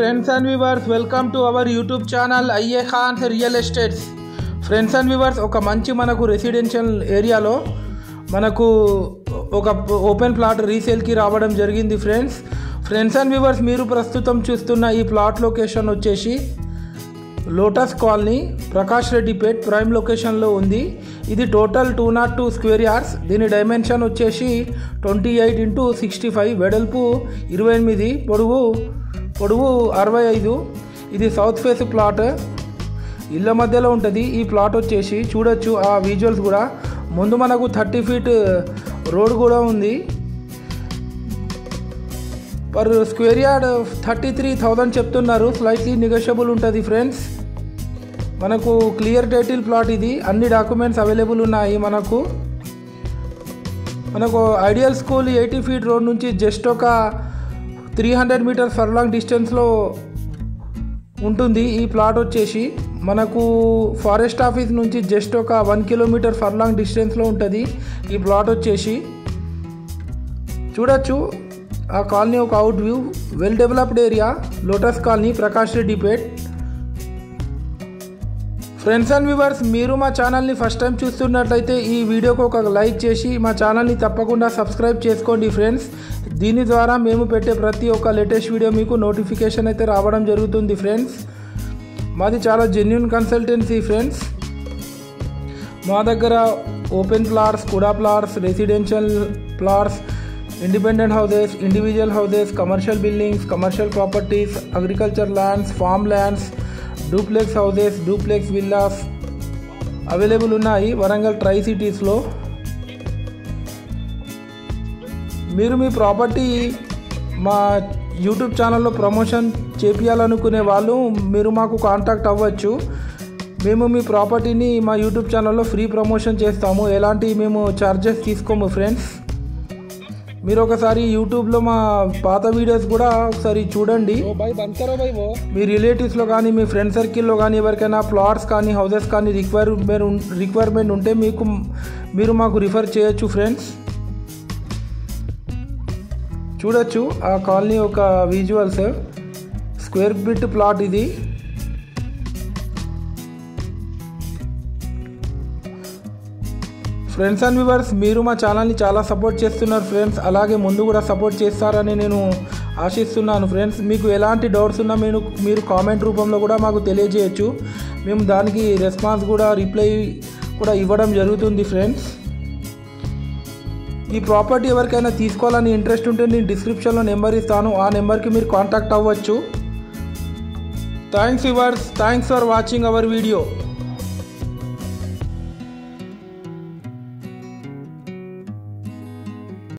friends and viewers, welcome to our YouTube channel IA Khan's Real Estates. Friends and viewers, ఒక మంచి మనకు residential ఏరియాలో మనకు ఒక ఓపెన్ ప్లాట్ రీసేల్కి రావడం జరిగింది. ఫ్రెండ్స్ అండ్ వ్యూవర్స్, మీరు ప్రస్తుతం చూస్తున్న ఈ ప్లాట్ లొకేషన్ వచ్చేసి లోటస్ కాలనీ, ప్రకాష్ రెడ్డిపేట్ ప్రైమ్ లొకేషన్లో ఉంది. ఇది టోటల్ 202 స్క్వేర్ యార్డ్స్. దీని డైమెన్షన్ వచ్చేసి 28x65, వెడల్పు 28, పొడవు 65. ఇది సౌత్ ఫేస్ ప్లాట్, ఇళ్ళ మధ్యలో ఉంటుంది. ఈ ప్లాట్ వచ్చేసి చూడొచ్చు ఆ విజువల్స్ కూడా. ముందు మనకు 30 ఫీట్ రోడ్ కూడా ఉంది. పర్ స్క్వేర్ యార్డ్ 33,000 చెప్తున్నారు. స్లైట్లీ నెగోషియబుల్ ఉంటుంది ఫ్రెండ్స్. మనకు క్లియర్ టైటిల్ ప్లాట్ ఇది. అన్ని డాక్యుమెంట్స్ అవైలబుల్ ఉన్నాయి. మనకు ఐడియల్ స్కూల్ 80 ఫీట్ రోడ్ నుంచి జస్ట్ ఒక 300 మీటర్స్ ఫర్లాంగ్ డిస్టెన్స్లో ఉంటుంది. ఈ ప్లాట్ వచ్చేసి మనకు ఫారెస్ట్ ఆఫీస్ నుంచి జస్ట్ ఒక 1 కిలోమీటర్ ఫర్లాంగ్ డిస్టెన్స్లో ఉంటుంది. ఈ ప్లాట్ వచ్చేసి చూడొచ్చు ఆ కాలనీ ఒక out view. Well developed area lotus colony, Prakash Reddypet. Friends and viewers, మీరు మా ఛానల్ని ఫస్ట్ టైం చూస్తున్నట్లయితే ఈ వీడియోకి ఒక లైక్ చేసి మా ఛానల్ని తప్పకుండా సబ్స్క్రైబ్ చేసుకోండి ఫ్రెండ్స్. దీని ద్వారా మేము పెట్టే ప్రతి ఒక్క లేటెస్ట్ వీడియో మీకు నోటిఫికేషన్ అయితే రావడం జరుగుతుంది ఫ్రెండ్స్. మాది చాలా జెన్యూన్ కన్సల్టెన్సీ ఫ్రెండ్స్. మా దగ్గర ఓపెన్ ప్లాట్స్, కుడా plots, residential plots, independent houses, individual houses, commercial buildings, commercial properties, agriculture lands, form lands, duplex houses, duplex villas available ఉన్నాయి వరంగల్ ట్రై సిటీస్లో. మీరు మీ ప్రాపర్టీ మా యూట్యూబ్ ఛానల్లో ప్రమోషన్ చేపించాలనుకునే వాళ్ళు మీరు మాకు కాంటాక్ట్ అవ్వచ్చు. మేము మీ ప్రాపర్టీని మా యూట్యూబ్ ఛానల్లో ఫ్రీ ప్రమోషన్ చేస్తాము. ఎలాంటి మేము ఛార్జెస్ తీసుకోము ఫ్రెండ్స్. మీరు ఒకసారి యూట్యూబ్లో మా పాత వీడియోస్ కూడా ఒకసారి చూడండి. మీ రిలేటివ్స్లో కానీ మీ ఫ్రెండ్ సర్కిల్లో కానీ ఎవరికైనా ప్లాట్స్ కానీ హౌసెస్ కానీ రిక్వైర్మెంట్ ఉంటే మీరు మాకు రిఫర్ చేయొచ్చు ఫ్రెండ్స్. చూడొచ్చు ఆ కాలనీ ఒక విజువల్స్. స్క్వేర్ ఫీట్ ప్లాట్ ఇది. ఫ్రెండ్స్ అండ్ వ్యూవర్స్, మీరు మా ఛానల్ని చాలా సపోర్ట్ చేస్తున్నారు ఫ్రెండ్స్. అలాగే ముందు కూడా సపోర్ట్ చేస్తారని నేను ఆశిస్తున్నాను ఫ్రెండ్స్. మీకు ఎలాంటి డౌట్స్ ఉన్నా మీరు కామెంట్ రూపంలో కూడా మాకు తెలియజేయచ్చు. మేము దానికి రెస్పాన్స్ కూడా రిప్లై కూడా ఇవ్వడం జరుగుతుంది ఫ్రెండ్స్. ఈ ప్రాపర్టీ ఎవరికైనా తీసుకోవాలని ఇంట్రెస్ట్ ఉంటే నేను డిస్క్రిప్షన్లో నెంబర్ ఇస్తాను. ఆ నెంబర్కి మీరు కాంటాక్ట్ అవ్వచ్చు. Thanks viewers, thanks for watching our video.